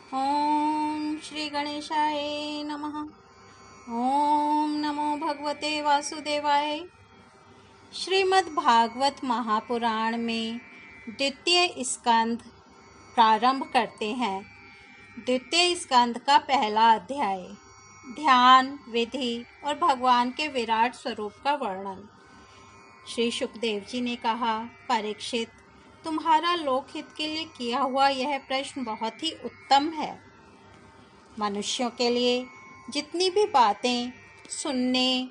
ओम श्री गणेशाय नमः। ओम नमो भगवते वासुदेवाय। श्रीमद् भागवत महापुराण में द्वितीय स्कंध प्रारंभ करते हैं। द्वितीय स्कंध का पहला अध्याय ध्यान विधि और भगवान के विराट स्वरूप का वर्णन। श्री सुखदेव जी ने कहा, परीक्षित, तुम्हारा लोकहित के लिए किया हुआ यह प्रश्न बहुत ही उत्तम है। मनुष्यों के लिए जितनी भी बातें सुनने,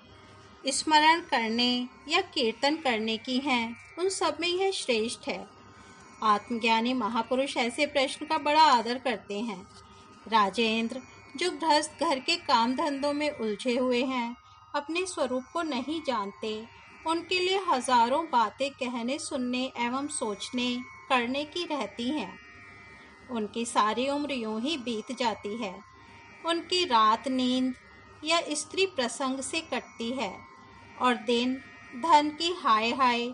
स्मरण करने या कीर्तन करने की हैं, उन सब में यह श्रेष्ठ है। आत्मज्ञानी महापुरुष ऐसे प्रश्न का बड़ा आदर करते हैं। राजेंद्र, जो गृहस्थ घर के काम धंधों में उलझे हुए हैं, अपने स्वरूप को नहीं जानते, उनके लिए हजारों बातें कहने, सुनने एवं सोचने करने की रहती हैं। उनकी सारी उम्र यूं ही बीत जाती है। उनकी रात नींद या स्त्री प्रसंग से कटती है और दिन धन की हाय हाय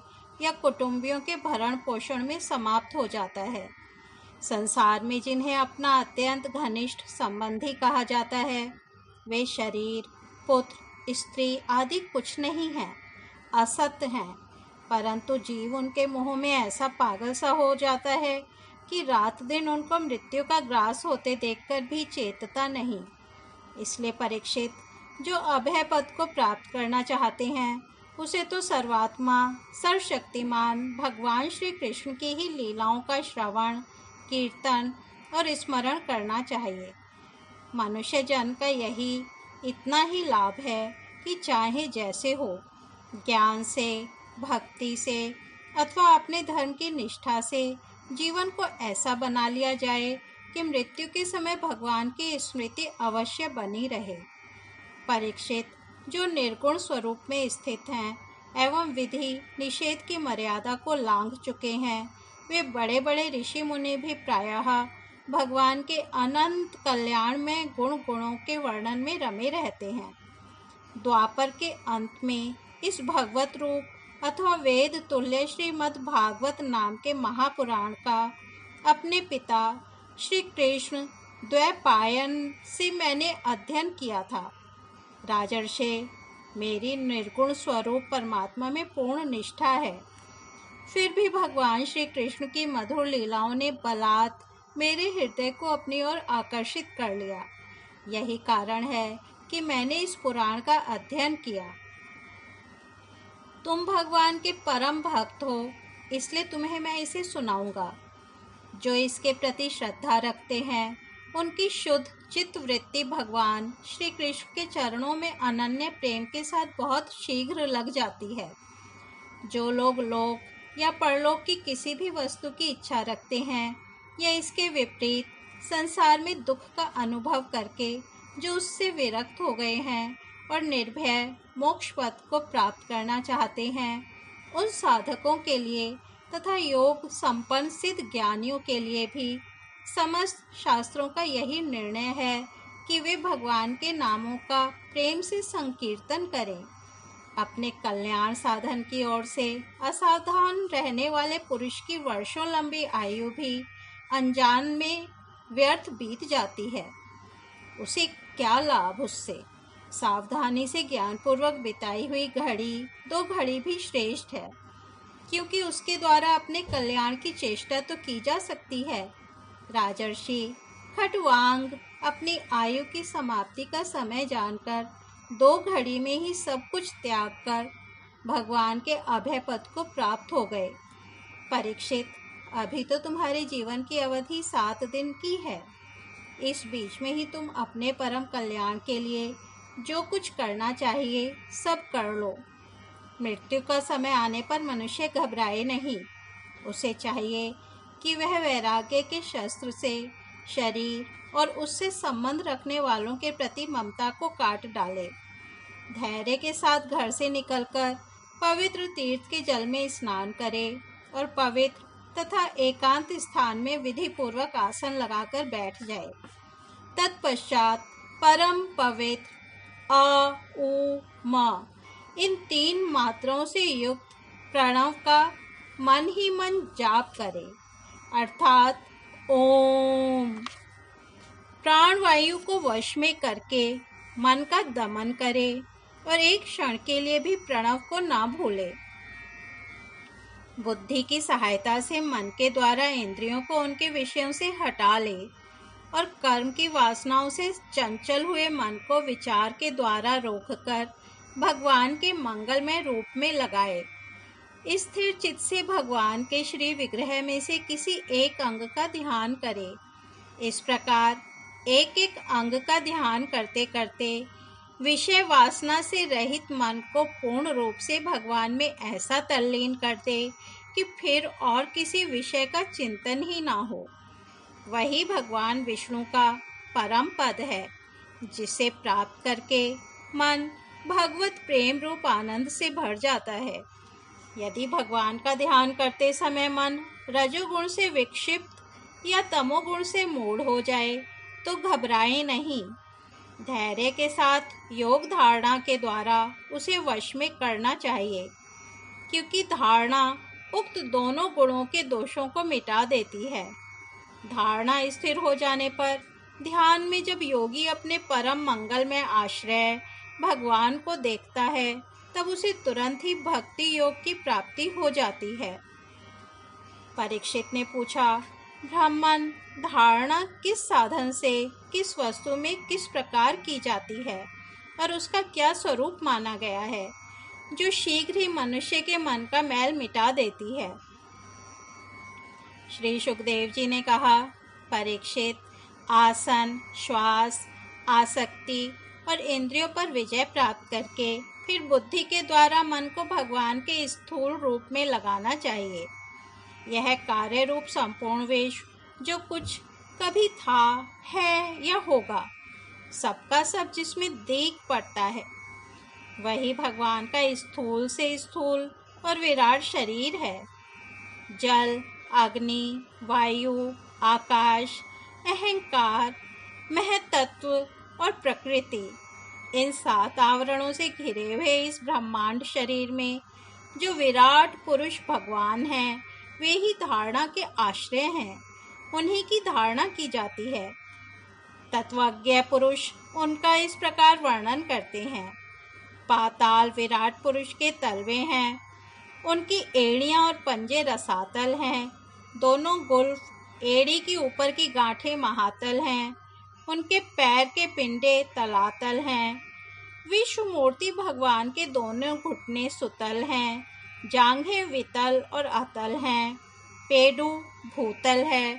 या कुटुंबियों के भरण पोषण में समाप्त हो जाता है। संसार में जिन्हें अपना अत्यंत घनिष्ठ संबंधी कहा जाता है, वे शरीर, पुत्र, स्त्री आदि कुछ नहीं हैं, असत्य हैं। परंतु जीव उनके मोह में ऐसा पागल सा हो जाता है कि रात दिन उनको मृत्यु का ग्रास होते देखकर भी चेतता नहीं। इसलिए परीक्षित, जो अभय पद को प्राप्त करना चाहते हैं, उसे तो सर्वात्मा, सर्वशक्तिमान भगवान श्री कृष्ण की ही लीलाओं का श्रवण, कीर्तन और स्मरण करना चाहिए। मनुष्य जन का यही इतना ही लाभ है कि चाहे जैसे हो, ज्ञान से, भक्ति से अथवा अपने धर्म की निष्ठा से जीवन को ऐसा बना लिया जाए कि मृत्यु के समय भगवान की स्मृति अवश्य बनी रहे। परीक्षित, जो निर्गुण स्वरूप में स्थित हैं एवं विधि निषेध की मर्यादा को लांघ चुके हैं, वे बड़े बड़े ऋषि मुनि भी प्रायः भगवान के अनंत कल्याण में गुणों के वर्णन में रमे रहते हैं। द्वापर के अंत में इस भगवत रूप अथवा वेद तुल्य श्रीमद् भागवत नाम के महापुराण का अपने पिता श्री कृष्ण द्वैपायन से मैंने अध्ययन किया था। राजर्षि, मेरी निर्गुण स्वरूप परमात्मा में पूर्ण निष्ठा है, फिर भी भगवान श्री कृष्ण की मधुर लीलाओं ने बलात् मेरे हृदय को अपनी ओर आकर्षित कर लिया। यही कारण है कि मैंने इस पुराण का अध्ययन किया। तुम भगवान के परम भक्त हो, इसलिए तुम्हें मैं इसे सुनाऊंगा। जो इसके प्रति श्रद्धा रखते हैं, उनकी शुद्ध चित्त वृत्ति भगवान श्री कृष्ण के चरणों में अनन्य प्रेम के साथ बहुत शीघ्र लग जाती है। जो लोग लोक या परलोक की किसी भी वस्तु की इच्छा रखते हैं या इसके विपरीत संसार में दुख का अनुभव करके जो उससे विरक्त हो गए हैं और निर्भय मोक्ष पद को प्राप्त करना चाहते हैं, उन साधकों के लिए तथा योग संपन्न सिद्ध ज्ञानियों के लिए भी समस्त शास्त्रों का यही निर्णय है कि वे भगवान के नामों का प्रेम से संकीर्तन करें। अपने कल्याण साधन की ओर से असावधान रहने वाले पुरुष की वर्षों लंबी आयु भी अनजान में व्यर्थ बीत जाती है। उसे क्या लाभ उससे? सावधानी से ज्ञानपूर्वक बिताई हुई घड़ी 2 घड़ी भी श्रेष्ठ है, क्योंकि उसके द्वारा अपने कल्याण की चेष्टा तो की जा सकती है। राजर्षि, खटवांग अपनी आयु की समाप्ति का समय जानकर 2 घड़ी में ही सब कुछ त्याग कर भगवान के अभय पद को प्राप्त हो गए। परीक्षित, अभी तो तुम्हारे जीवन की अवधि 7 दिन की है। इस बीच में ही तुम अपने परम कल्याण के लिए जो कुछ करना चाहिए सब कर लो। मृत्यु का समय आने पर मनुष्य घबराए नहीं। उसे चाहिए कि वह वैराग्य के शस्त्र से शरीर और उससे संबंध रखने वालों के प्रति ममता को काट डाले। धैर्य के साथ घर से निकलकर पवित्र तीर्थ के जल में स्नान करे और पवित्र तथा एकांत स्थान में विधि पूर्वक आसन लगाकर बैठ जाए। तत्पश्चात परम पवित्र अ उ म इन 3 मात्राओं से युक्त प्रणव का मन ही मन जाप करे, अर्थात ओम। प्राणवायु को वश में करके मन का दमन करे और एक क्षण के लिए भी प्रणव को ना भूले। बुद्धि की सहायता से मन के द्वारा इंद्रियों को उनके विषयों से हटा ले और कर्म की वासनाओं से चंचल हुए मन को विचार के द्वारा रोककर भगवान के मंगलमय रूप में लगाए। स्थिर चित्त से भगवान के श्री विग्रह में से किसी एक अंग का ध्यान करे। इस प्रकार एक एक अंग का ध्यान करते करते विषय वासना से रहित मन को पूर्ण रूप से भगवान में ऐसा तल्लीन कर दे कि फिर और किसी विषय का चिंतन ही ना हो। वही भगवान विष्णु का परम पद है, जिसे प्राप्त करके मन भगवत प्रेम रूप आनंद से भर जाता है। यदि भगवान का ध्यान करते समय मन रजोगुण से विक्षिप्त या तमोगुण से मूढ़ हो जाए तो घबराए नहीं। धैर्य के साथ योग धारणा के द्वारा उसे वश में करना चाहिए, क्योंकि धारणा उक्त दोनों गुणों के दोषों को मिटा देती है। धारणा स्थिर हो जाने पर ध्यान में जब योगी अपने परम मंगल में आश्रय भगवान को देखता है, तब उसे तुरंत ही भक्ति योग की प्राप्ति हो जाती है। परीक्षित ने पूछा, ब्राह्मण, धारणा किस साधन से किस वस्तु में किस प्रकार की जाती है और उसका क्या स्वरूप माना गया है, जो शीघ्र ही मनुष्य के मन का मैल मिटा देती है? श्री सुखदेव जी ने कहा, परीक्षित, आसन, श्वास, आसक्ति और इंद्रियों पर विजय प्राप्त करके फिर बुद्धि के द्वारा मन को भगवान के स्थूल रूप में लगाना चाहिए। यह कार्य रूप संपूर्ण विश्व जो कुछ कभी था, है या होगा, सबका सब जिसमें देख पड़ता है, वही भगवान का स्थूल से स्थूल और विराट शरीर है। जल, अग्नि, वायु, आकाश, अहंकार, महतत्व और प्रकृति, इन 7 आवरणों से घिरे हुए इस ब्रह्मांड शरीर में जो विराट पुरुष भगवान हैं, वे ही धारणा के आश्रय हैं। उन्हीं की धारणा की जाती है। तत्वज्ञ पुरुष उनका इस प्रकार वर्णन करते हैं। पाताल विराट पुरुष के तलवे हैं, उनकी एड़ियां और पंजे रसातल हैं, दोनों गुल्फ एड़ी की ऊपर की गांठें महातल हैं, उनके पैर के पिंडे तलातल हैं। विश्व मूर्ति भगवान के दोनों घुटने सुतल हैं, जांघें वितल और अतल हैं, पेडू भूतल है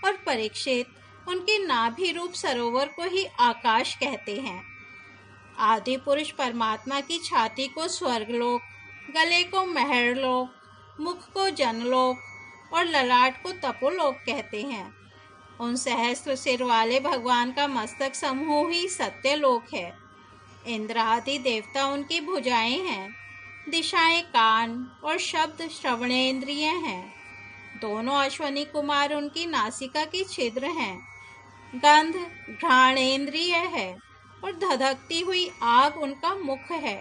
और परीक्षित, उनके नाभि रूप सरोवर को ही आकाश कहते हैं। आदि पुरुष परमात्मा की छाती को स्वर्गलोक, गले को महरलोक, मुख को जनलोक और ललाट को तपोलोक कहते हैं। उन सहस्त्र सिर वाले भगवान का मस्तक समूह ही सत्यलोक है। इंद्र आदि देवता उनकी भुजाएं हैं, दिशाएं कान और शब्द श्रवणेन्द्रिय हैं। दोनों अश्वनी कुमार उनकी नासिका की छिद्र हैं, गंध घ्राणेन्द्रिय है और धधकती हुई आग उनका मुख है।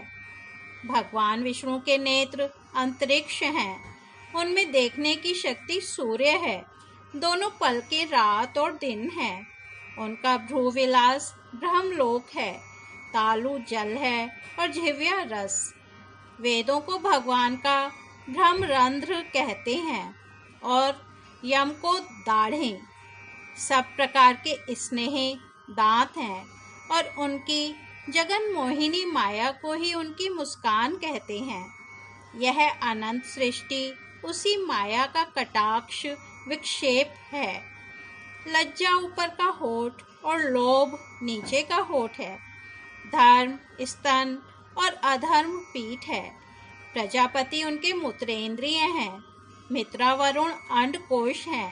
भगवान विष्णु के नेत्र अंतरिक्ष हैं, उनमें देखने की शक्ति सूर्य है, दोनों पलकें रात और दिन हैं। उनका भ्रूविलास ब्रह्मलोक है, तालु जल है और जिह्वा रस। वेदों को भगवान का ब्रह्मरंध्र कहते हैं और यम को दाढ़ें। सब प्रकार के स्नेह दांत हैं और उनकी जगन मोहिनी माया को ही उनकी मुस्कान कहते हैं। यह अनंत सृष्टि उसी माया का कटाक्ष विक्षेप है। लज्जा ऊपर का होठ और लोभ नीचे का होठ है। धर्म स्तन और अधर्म पीठ है। प्रजापति उनके मूत्रेंद्रिय हैं, मित्रा वरुण अंडकोश हैं,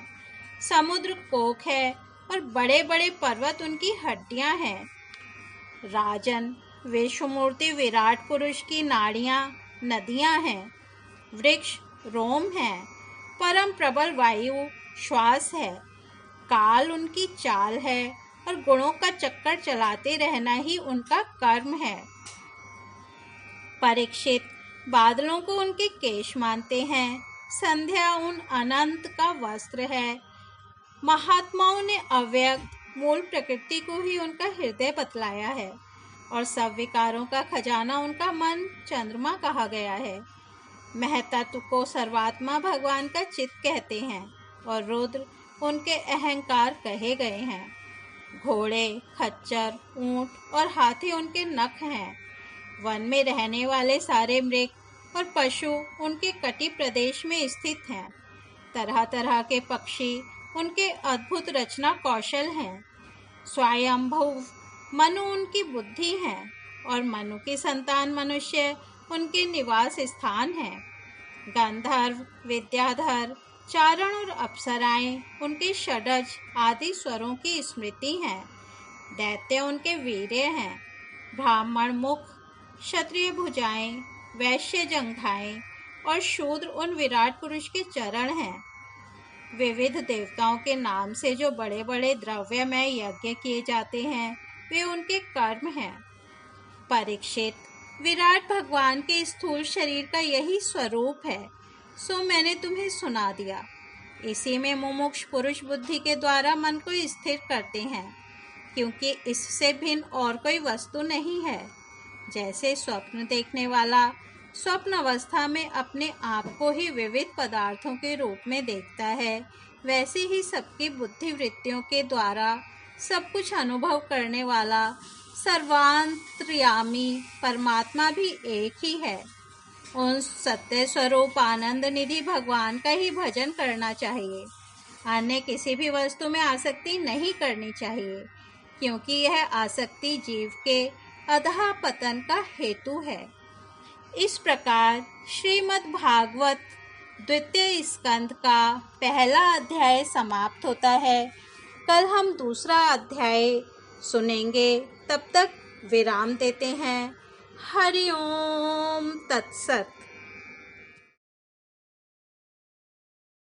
समुद्र कोक है और बड़े बड़े पर्वत उनकी हड्डियां हैं। राजन, विश्वमूर्ति विराट पुरुष की नाड़ियां नदियां हैं, वृक्ष रोम हैं, परम प्रबल वायु श्वास है, काल उनकी चाल है और गुणों का चक्कर चलाते रहना ही उनका कर्म है। परीक्षित, बादलों को उनके केश मानते हैं, संध्या उन अनंत का वस्त्र है। महात्माओं ने अव्यक्त मूल प्रकृति को ही उनका हृदय बतलाया है और सब विकारों का खजाना उनका मन चंद्रमा कहा गया है। महतत्व को सर्वात्मा भगवान का चित्त कहते हैं और रुद्र उनके अहंकार कहे गए हैं। घोड़े, खच्चर, ऊंट और हाथी उनके नख हैं। वन में रहने वाले सारे मृग और पशु उनके कटी प्रदेश में स्थित हैं। तरह तरह के पक्षी उनके अद्भुत रचना कौशल हैं। स्वयंभुव मनु उनकी बुद्धि है और मनु की संतान मनुष्य उनके निवास स्थान है। गंधर्व, विद्याधर, चारण और अप्सराएं उनके षडज आदि स्वरों की स्मृति हैं। दैत्य उनके वीर्य हैं। ब्राह्मण मुख, क्षत्रिय भुजाएं, वैश्य जंघाएं और शूद्र उन विराट पुरुष के चरण हैं। विविध देवताओं के नाम से जो बड़े बड़े द्रव्यमय यज्ञ किए जाते हैं वे उनके कर्म हैं। परीक्षित, विराट भगवान के स्थूल शरीर का यही स्वरूप है, सो मैंने तुम्हें सुना दिया। इसी में मुमुक्ष पुरुष बुद्धि के द्वारा मन को स्थिर करते हैं, क्योंकि इससे भिन्न और कोई वस्तु नहीं है। जैसे स्वप्न देखने वाला स्वप्न अवस्था में अपने आप को ही विविध पदार्थों के रूप में देखता है, वैसे ही सबकी बुद्धि वृत्तियों के द्वारा सब कुछ अनुभव करने वाला सर्वांतर्यामी परमात्मा भी एक ही है। उन सत्य स्वरूप आनंद निधि भगवान का ही भजन करना चाहिए। अन्य किसी भी वस्तु में आसक्ति नहीं करनी चाहिए, क्योंकि यह आसक्ति जीव के अधः पतन का हेतु है। इस प्रकार श्रीमद् भागवत द्वितीय स्कंद का पहला अध्याय समाप्त होता है। कल हम दूसरा अध्याय सुनेंगे। तब तक विराम देते हैं। हरि ओम तत्सत।